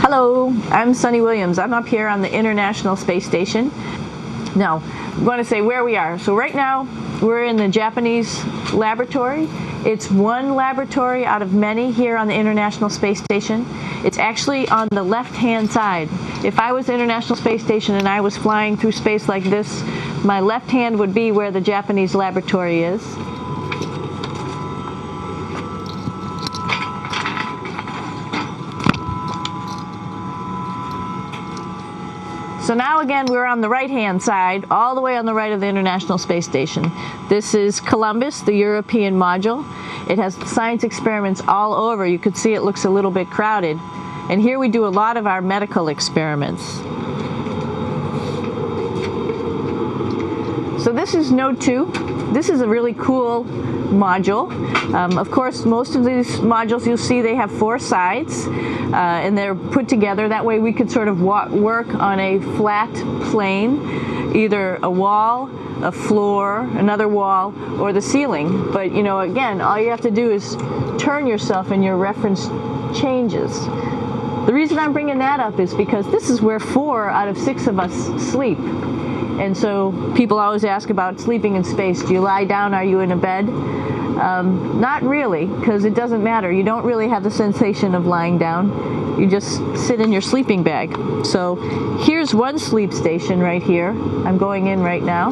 Hello, I'm Sunita Williams. I'm up here on the International Space Station. Now, I'm going to say where we are. So right now, we're in the Japanese laboratory. It's one laboratory out of many here on the International Space Station. It's actually on the left-hand side. If I was the International Space Station and I was flying through space like this, my left hand would be where the Japanese laboratory is. So now again, we're on the right-hand side, all the way on the right of the International Space Station. This is Columbus, the European module. It has science experiments all over. You could see it looks a little bit crowded. And here we do a lot of our medical experiments. So this is Node 2. This is a really cool module. Of course, most of these modules you'll see they have 4 sides and they're put together. That way we could sort of work on a flat plane, either a wall, a floor, another wall, or the ceiling. But you know, again, all you have to do is turn yourself and your reference changes. The reason I'm bringing that up is because this is where 4 out of 6 of us sleep. And so people always ask about sleeping in space. Do you lie down? Are you in a bed? Not really, because it doesn't matter. You don't really have the sensation of lying down. You just sit in your sleeping bag. So here's one sleep station right here. I'm going in right now.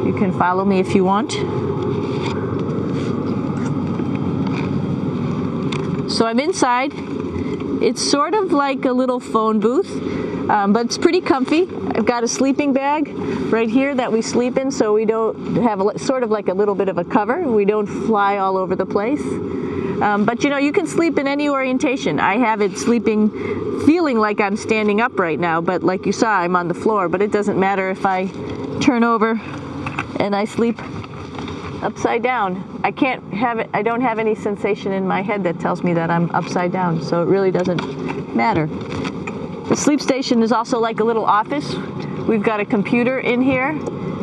You can follow me if you want. So I'm inside. It's sort of like a little phone booth, but it's pretty comfy. I've got a sleeping bag right here that we sleep in, so we don't have sort of like a little bit of a cover. We don't fly all over the place. But you know, you can sleep in any orientation. I have it feeling like I'm standing up right now, but like you saw, I'm on the floor. But it doesn't matter if I turn over and I sleep upside down. I don't have any sensation in my head that tells me that I'm upside down, so it really doesn't matter. The sleep station is also like a little office. We've got a computer in here.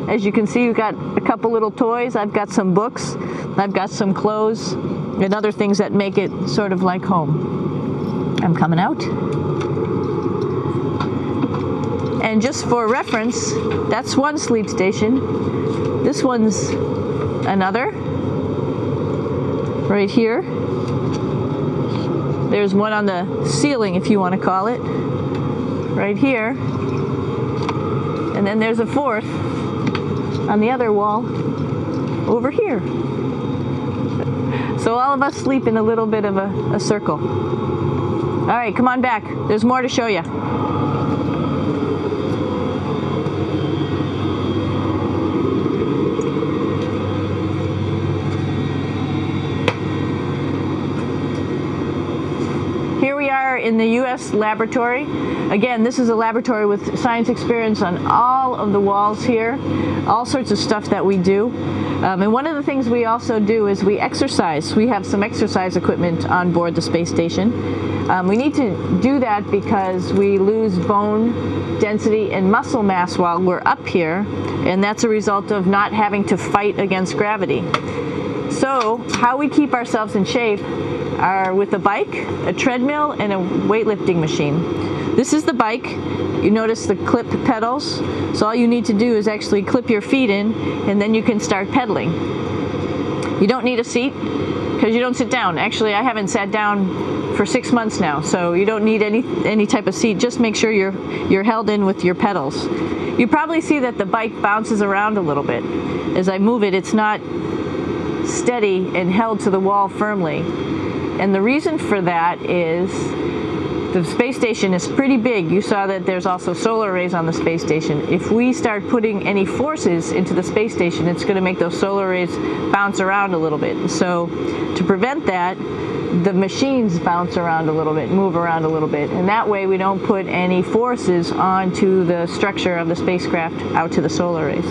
As you can see, we've got a couple little toys. I've got some books. I've got some clothes and other things that make it sort of like home. I'm coming out. And just for reference, that's one sleep station. This one's another. Right here. There's one on the ceiling, if you want to call it. Right here. And then there's a 4th on the other wall over here. So all of us sleep in a little bit of a circle. All right, come on back. There's more to show you. Here we are in the U.S. laboratory. Again, this is a laboratory with science experience on all of the walls here, all sorts of stuff that we do. And one of the things we also do is we exercise. We have some exercise equipment on board the space station. We need to do that because we lose bone density and muscle mass while we're up here, and that's a result of not having to fight against gravity. So how we keep ourselves in shape are with a bike, a treadmill, and a weightlifting machine. This is the bike. You notice the clip pedals. So all you need to do is actually clip your feet in, and then you can start pedaling. You don't need a seat because you don't sit down. Actually, I haven't sat down for 6 months now, so you don't need any type of seat. Just make sure you're held in with your pedals. You probably see that the bike bounces around a little bit. As I move it, it's not steady and held to the wall firmly. And the reason for that is the space station is pretty big. You saw that there's also solar arrays on the space station. If we start putting any forces into the space station, it's going to make those solar arrays bounce around a little bit. So to prevent that, the machines bounce around a little bit, move around a little bit. And that way we don't put any forces onto the structure of the spacecraft out to the solar arrays.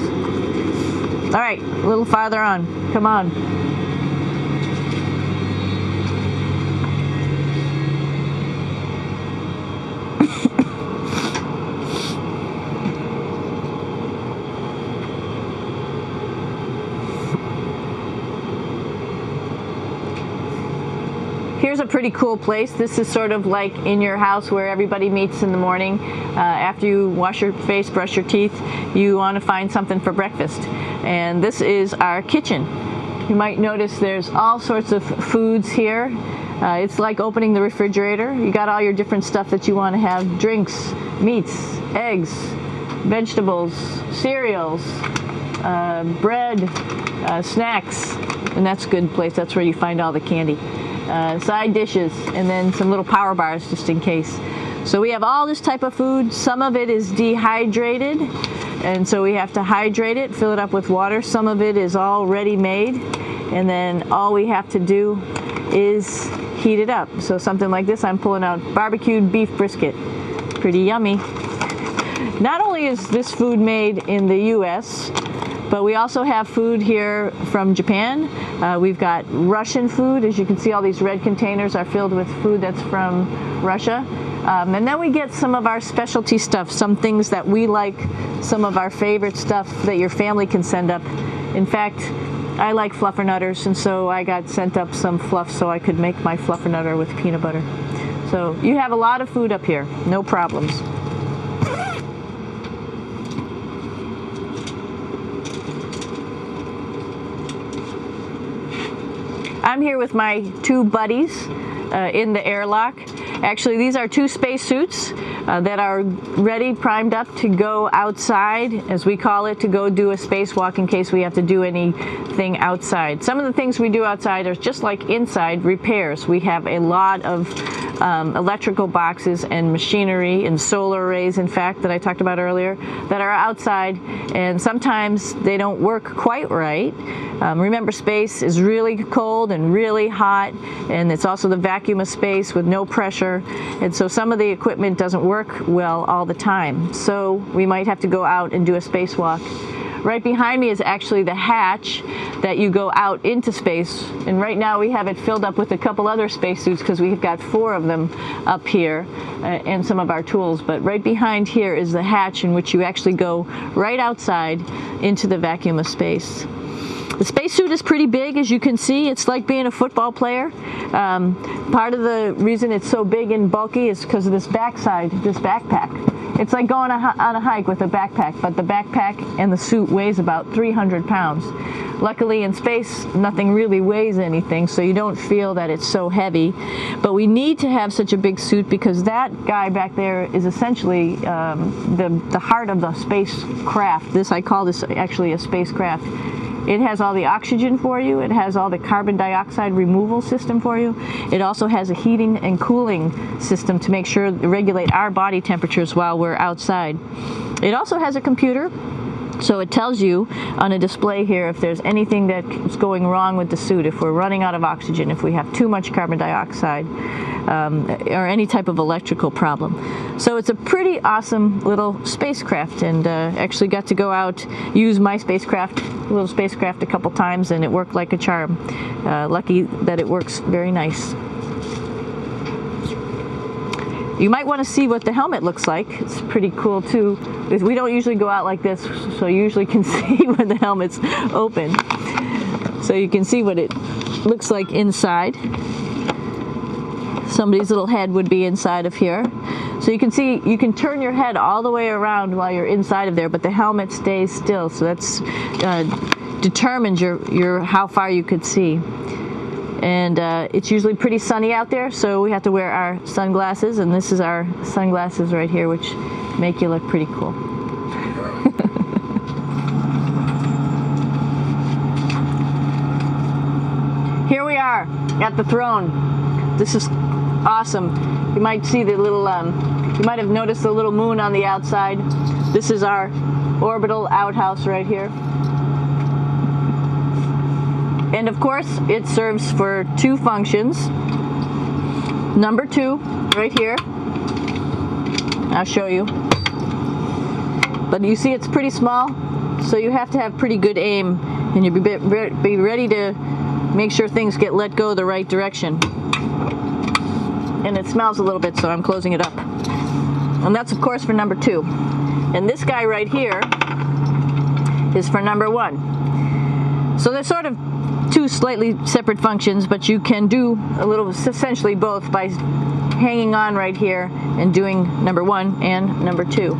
All right, a little farther on. Come on. Here's a pretty cool place. This is sort of like in your house where everybody meets in the morning. After you wash your face, brush your teeth, you want to find something for breakfast. And this is our kitchen. You might notice there's all sorts of foods here. It's like opening the refrigerator. You got all your different stuff that you want to have: drinks, meats, eggs, vegetables, cereals, bread, snacks, and that's a good place. That's where you find all the candy. Side dishes, and then some little power bars just in case. So we have all this type of food. Some of it is dehydrated, and so we have to hydrate it, fill it up with water. Some of it is already made, and then all we have to do is heat it up. So something like this, I'm pulling out barbecued beef brisket. Pretty yummy. Not only is this food made in the US, but we also have food here from Japan. We've got Russian food. As you can see, all these red containers are filled with food that's from Russia. And then we get some of our specialty stuff, some things that we like, some of our favorite stuff that your family can send up. In fact, I like fluffernutters, and so I got sent up some fluff so I could make my fluffernutter with peanut butter. So you have a lot of food up here, no problems. I'm here with my two buddies in the airlock. Actually, these are two spacesuits that are ready, primed up to go outside, as we call it, to go do a spacewalk in case we have to do anything outside. Some of the things we do outside are just like inside repairs. We have a lot of electrical boxes and machinery and solar arrays, in fact, that I talked about earlier, that are outside, and sometimes they don't work quite right. Remember, space is really cold and really hot, and it's also the vacuum of space with no pressure, and so some of the equipment doesn't work well all the time. So we might have to go out and do a spacewalk. Right behind me is actually the hatch that you go out into space, and right now we have it filled up with a couple other spacesuits because we've got 4 of them up here and some of our tools. But right behind here is the hatch in which you actually go right outside into the vacuum of space. The spacesuit is pretty big, as you can see. It's like being a football player. Part of the reason it's so big and bulky is because of this backside, this backpack. It's like going on a hike with a backpack, but the backpack and the suit weighs about 300 pounds. Luckily in space, nothing really weighs anything, so you don't feel that it's so heavy. But we need to have such a big suit because that guy back there is essentially the heart of the spacecraft. I call this actually a spacecraft. It has all the oxygen for you. It has all the carbon dioxide removal system for you. It also has a heating and cooling system to make sure to regulate our body temperatures while we're outside. It also has a computer, so it tells you on a display here if there's anything that's going wrong with the suit, if we're running out of oxygen, if we have too much carbon dioxide, or any type of electrical problem. So it's a pretty awesome little spacecraft, and actually got to go out, use my little spacecraft a couple times, and it worked like a charm. Lucky that it works very nice. You might want to see what the helmet looks like. It's pretty cool too. We don't usually go out like this, so you usually can see when the helmet's open. So you can see what it looks like inside. Somebody's little head would be inside of here. So you can see, you can turn your head all the way around while you're inside of there, but the helmet stays still. So that's determines your how far you could see. And it's usually pretty sunny out there, so we have to wear our sunglasses, and this is our sunglasses right here, which make you look pretty cool. Here we are at the throne. This is awesome. You might see the little, you might have noticed the little moon on the outside. This is our orbital outhouse right here. And of course, it serves for 2 functions. Number 2, right here. I'll show you. But you see it's pretty small, so you have to have pretty good aim, and you'll be ready to make sure things get let go the right direction. And it smells a little bit, so I'm closing it up. And that's of course for number 2. And this guy right here is for number 1. So they're sort of two slightly separate functions, but you can do a little, essentially both, by hanging on right here and doing number 1 and number 2.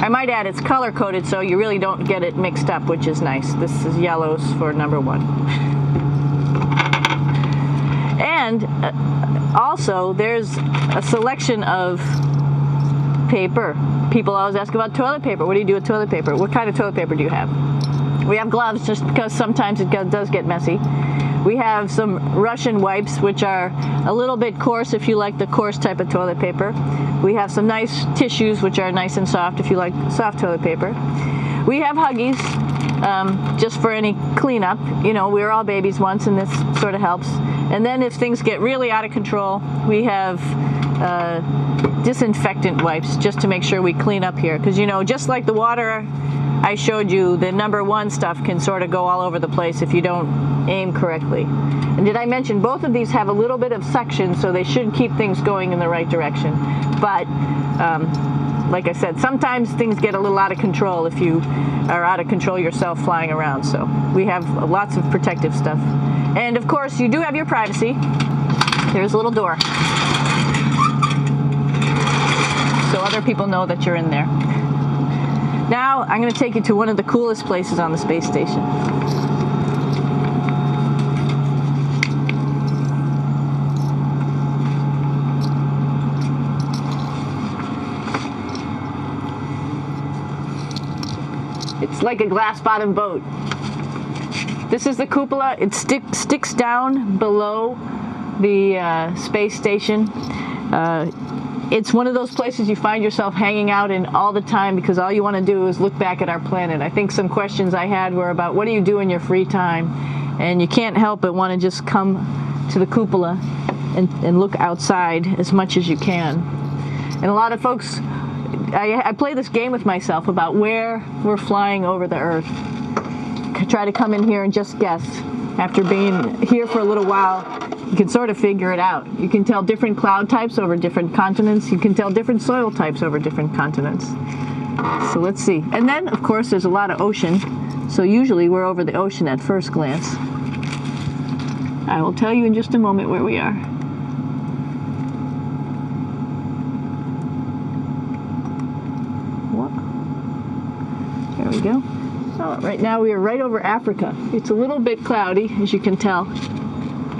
I might add it's color coded so you really don't get it mixed up, which is nice. This is yellows for number 1. And also there's a selection of paper. People always ask about toilet paper. What do you do with toilet paper? What kind of toilet paper do you have? We have gloves just because sometimes it does get messy. We have some Russian wipes, which are a little bit coarse if you like the coarse type of toilet paper. We have some nice tissues, which are nice and soft if you like soft toilet paper. We have Huggies, just for any cleanup. You know, we were all babies once, and this sort of helps. And then if things get really out of control, we have disinfectant wipes, just to make sure we clean up here. Because, you know, just like the water I showed you, the number 1 stuff can sort of go all over the place if you don't aim correctly. And did I mention both of these have a little bit of suction, so they should keep things going in the right direction. But like I said, sometimes things get a little out of control if you are out of control yourself flying around. So we have lots of protective stuff. And of course, you do have your privacy. There's a little door, so other people know that you're in there. Now I'm going to take you to one of the coolest places on the space station. It's like a glass-bottom boat. This is the cupola. It sticks down below the space station. It's one of those places you find yourself hanging out in all the time because all you want to do is look back at our planet. I think some questions I had were about what do you do in your free time? And you can't help but want to just come to the cupola and look outside as much as you can. And a lot of folks, I play this game with myself about where we're flying over the Earth. I try to come in here and just guess. After being here for a little while, you can sort of figure it out. You can tell different cloud types over different continents. You can tell different soil types over different continents. So let's see. And then, of course, there's a lot of ocean. So usually we're over the ocean at first glance. I will tell you in just a moment where we are. There we go. Oh, right now we are right over Africa. It's a little bit cloudy, as you can tell.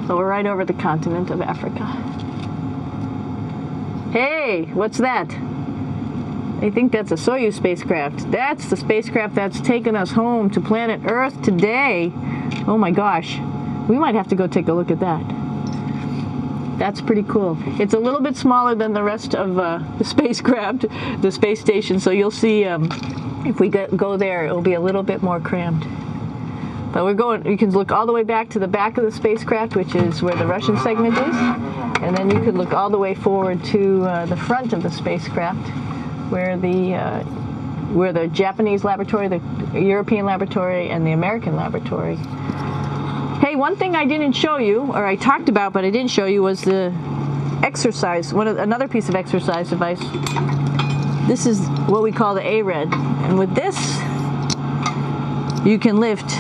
So we're right over the continent of Africa. Hey, what's that? I think that's a Soyuz spacecraft. That's the spacecraft that's taken us home to planet Earth today. Oh my gosh. We might have to go take a look at that. That's pretty cool. It's a little bit smaller than the rest of the spacecraft, the space station, so you'll see if we go there, it'll be a little bit more crammed. But we're going, you can look all the way back to the back of the spacecraft, which is where the Russian segment is. And then you could look all the way forward to the front of the spacecraft, where the Japanese laboratory, the European laboratory, and the American laboratory. Hey, one thing I didn't show you, or I talked about but I didn't show you, was the exercise, another piece of exercise device. This is what we call the ARED. And with this, you can lift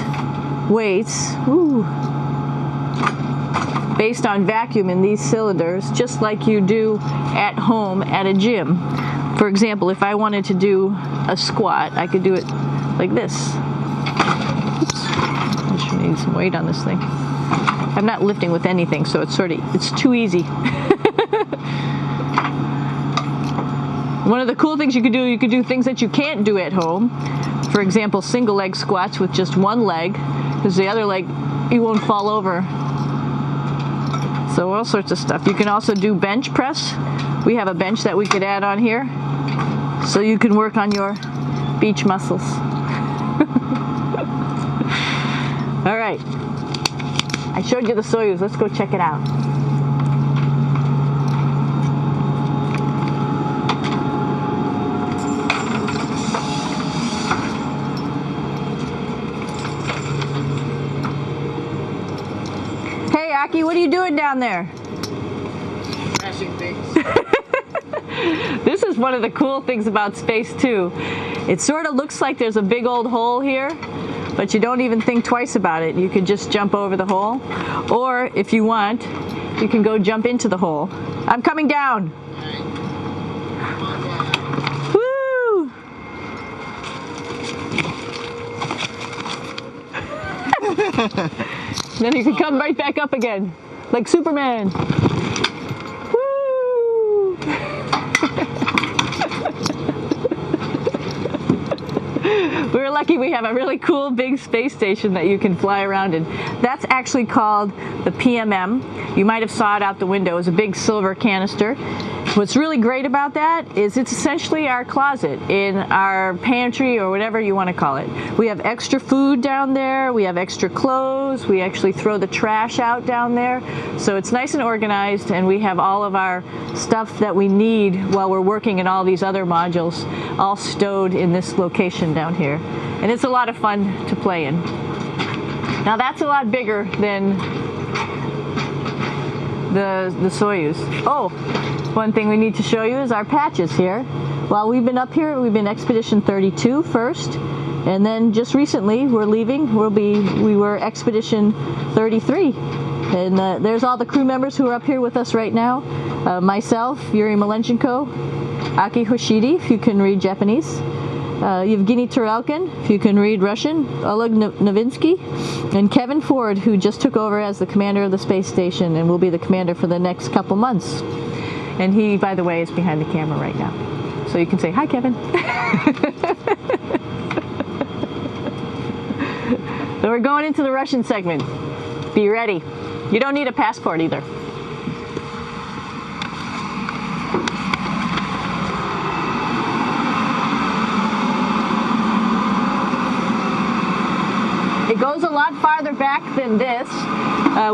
weights based on vacuum in these cylinders, just like you do at home at a gym. For example, if I wanted to do a squat, I could do it like this. Oops. I just need some weight on this thing. I'm not lifting with anything, so it's too easy. One of the cool things you could do things that you can't do at home. For example, single leg squats with just one leg, because the other leg, you won't fall over. So all sorts of stuff. You can also do bench press. We have a bench that we could add on here, so you can work on your beach muscles. All right. I showed you the Soyuz. Let's go check it out. What are you doing down there? Crashing things. This is one of the cool things about space too. It sort of looks like there's a big old hole here, but you don't even think twice about it. You could just jump over the hole, or if you want, you can go jump into the hole. I'm coming down. Woo! Then you can come right back up again, like Superman. Woo! We're lucky we have a really cool big space station that you can fly around in. That's actually called the PMM. You might have saw it out the window. It's a big silver canister. What's really great about that is it's essentially our closet in our pantry, or whatever you want to call it. We have extra food down there, we have extra clothes, we actually throw the trash out down there. So it's nice and organized, and we have all of our stuff that we need while we're working in all these other modules all stowed in this location down here. And it's a lot of fun to play in. Now that's a lot bigger than the Soyuz. Oh, one thing we need to show you is our patches here. While we've been up here, we've been Expedition 32 first, and then just recently we're leaving. We were Expedition 33, and there's all the crew members who are up here with us right now. Myself, Yuri Malenchenko, Aki Hoshide, if you can read Japanese, Yevgeny Turelkin, if you can read Russian, Oleg Novinsky, and Kevin Ford, who just took over as the commander of the space station and will be the commander for the next couple months. And he, by the way, is behind the camera right now. So you can say, hi, Kevin. So we're going into the Russian segment. Be ready. You don't need a passport either. It goes a lot farther back than this.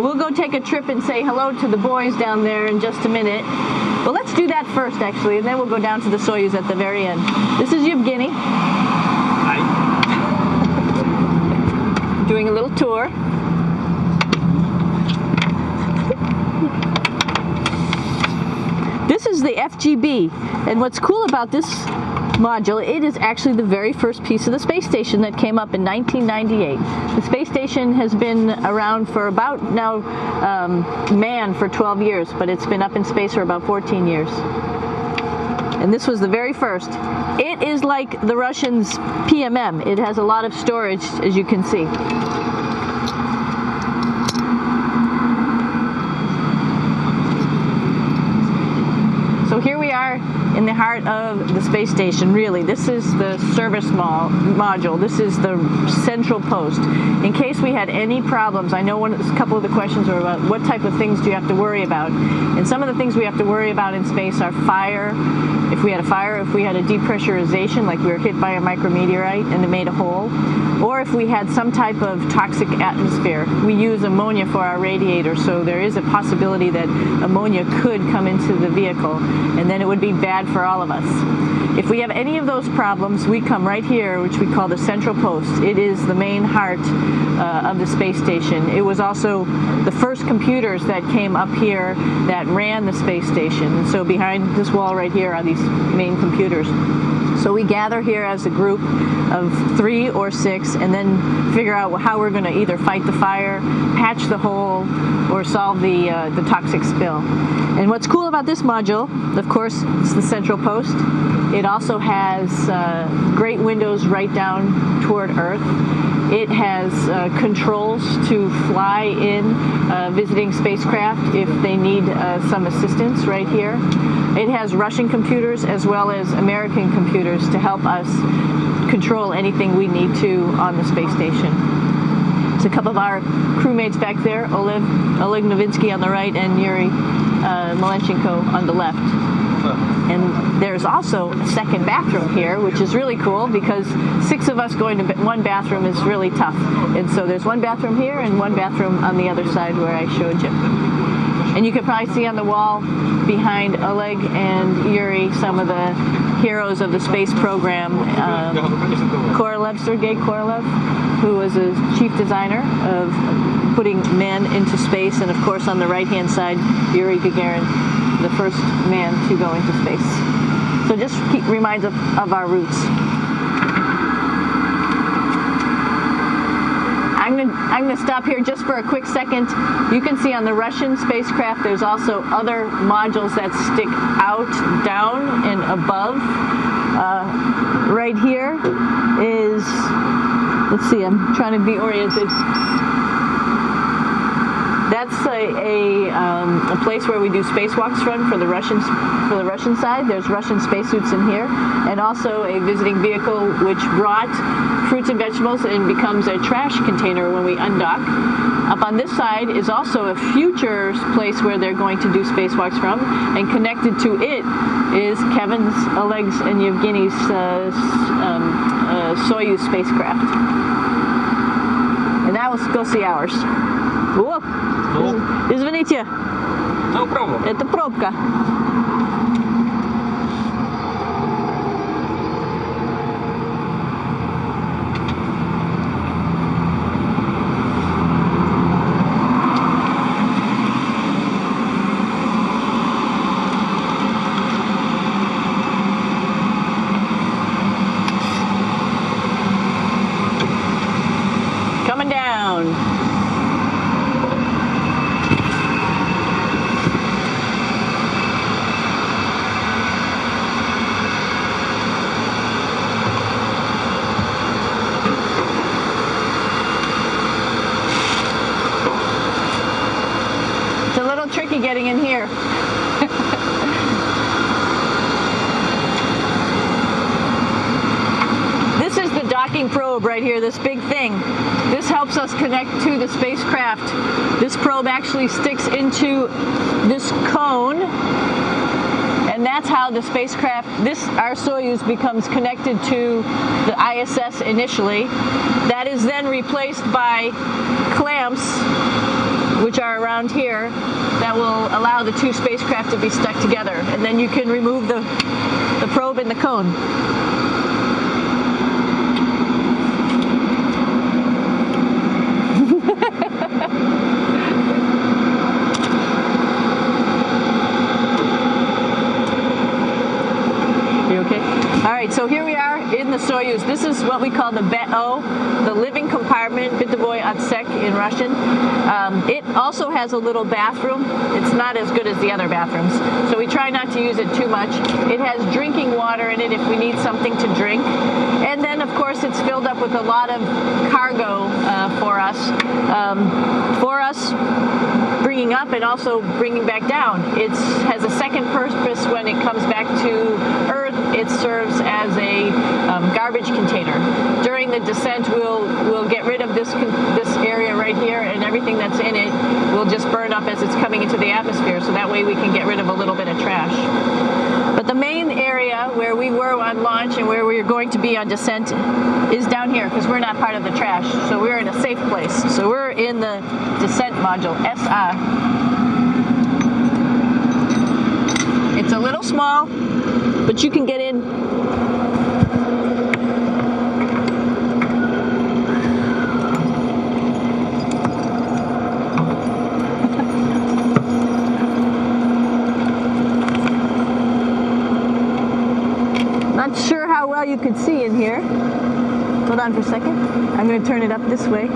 We'll go take a trip and say hello to the boys down there in just a minute. Well, let's do that first, actually, and then we'll go down to the Soyuz at the very end. This is Yevgeny. Hi. Doing a little tour. This is the FGB, and what's cool about this module, it is actually the very first piece of the space station that came up in 1998. The space station has been around for about now manned for 12 years, but it's been up in space for about 14 years. And this was the very first. It is like the Russians' PMM. It has a lot of storage, as you can see. So here we are in the heart of the space station, really. This is the service module. This is the central post. In case we had any problems, I know a couple of the questions were about what type of things do you have to worry about. And some of the things we have to worry about in space are fire. If we had a fire, if we had a depressurization, like we were hit by a micrometeorite and it made a hole, or if we had some type of toxic atmosphere. We use ammonia for our radiator, so there is a possibility that ammonia could come into the vehicle, and then it would be bad for all of us. If we have any of those problems, we come right here, which we call the central post. It is the main heart of the space station. It was also the first computers that came up here that ran the space station. And so behind this wall right here are these main computers. So we gather here as a group of 3 or 6 and then figure out how we're going to either fight the fire, patch the hole, or solve the toxic spill. And what's cool about this module, of course, it's the central post. It also has great windows right down toward Earth. It has controls to fly in visiting spacecraft if they need some assistance right here. It has Russian computers as well as American computers to help us control anything we need to on the space station. There's a couple of our crewmates back there, Oleg Novinsky on the right and Yuri Malenchenko on the left. And there's also a second bathroom here, which is really cool because 6 of us going to one bathroom is really tough. And so there's one bathroom here and one bathroom on the other side where I showed you. And you can probably see on the wall behind Oleg and Yuri some of the heroes of the space program. Korolev, Sergei Korolev, who was a chief designer of putting men into space. And of course on the right-hand side, Yuri Gagarin, the first man to go into space. So just reminds us of our roots. I'm gonna stop here just for a quick second. You can see on the Russian spacecraft there's also other modules that stick out, down, and above. Right here is, let's see, I'm trying to be oriented. That's a place where we do spacewalks from for the Russian side. There's Russian spacesuits in here, and also a visiting vehicle which brought fruits and vegetables and becomes a trash container when we undock. Up on this side is also a future place where they're going to do spacewalks from, and connected to it is Kevin's, Oleg's, and Yevgeny's Soyuz spacecraft. And now let's go see ours. О, извините, это пробка. Coming down. Tricky getting in here. This is the docking probe right here, this big thing. This helps us connect to the spacecraft. This probe actually sticks into this cone, and that's how the spacecraft, our Soyuz, becomes connected to the ISS initially. That is then replaced by clamps, which are around here, that will allow the two spacecraft to be stuck together. And then you can remove the probe and the cone. You okay? All right, so here we are in the Soyuz. This is what we call the BEO, the living compartment, Bitovoy Otsek in Russian. It also has a little bathroom. It's not as good as the other bathrooms, so we try not to use it too much. It has drinking water in it if we need something to drink. And then, of course, it's filled up with a lot of cargo for us bringing up and also bringing back down. It has a second purpose when it comes back to Earth. It serves as a garbage container. During the descent, we'll get rid of this area right here, and everything that's in it will just burn up as it's coming into the atmosphere, so that way we can get rid of a little bit of trash. But the main area where we were on launch and where we're going to be on descent is down here, because we're not part of the trash, so we're in a safe place. So we're in the descent module, SA. It's a little small, but you can get in. Not sure how well you could see in here. Hold on for a second. I'm going to turn it up this way,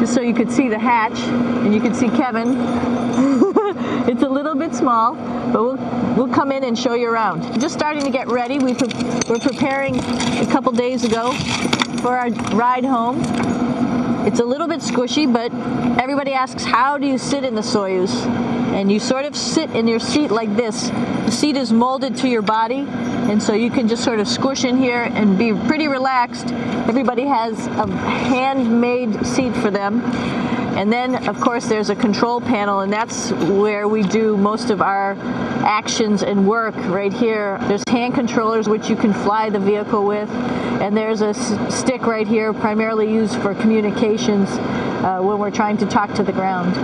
just so you could see the hatch, and you could see Kevin. It's a little bit small, but we'll come in and show you around. Just starting to get ready. We're preparing a couple days ago for our ride home. It's a little bit squishy, but everybody asks, how do you sit in the Soyuz? And you sort of sit in your seat like this. The seat is molded to your body, and so you can just sort of squish in here and be pretty relaxed. Everybody has a handmade seat for them. And then, of course, there's a control panel, and that's where we do most of our actions and work right here. There's hand controllers, which you can fly the vehicle with, and there's a stick right here, primarily used for communications when we're trying to talk to the ground.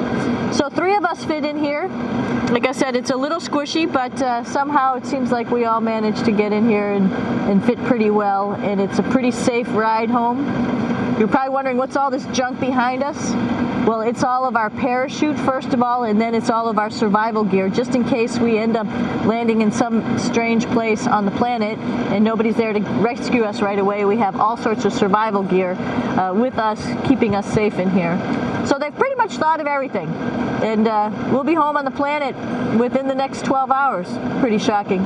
So 3 of us fit in here. Like I said, it's a little squishy, but somehow it seems like we all managed to get in here and fit pretty well, and it's a pretty safe ride home. You're probably wondering, what's all this junk behind us? Well, it's all of our parachute, first of all, and then it's all of our survival gear, just in case we end up landing in some strange place on the planet and nobody's there to rescue us right away. We have all sorts of survival gear with us, keeping us safe in here. So they've pretty much thought of everything. And we'll be home on the planet within the next 12 hours. Pretty shocking.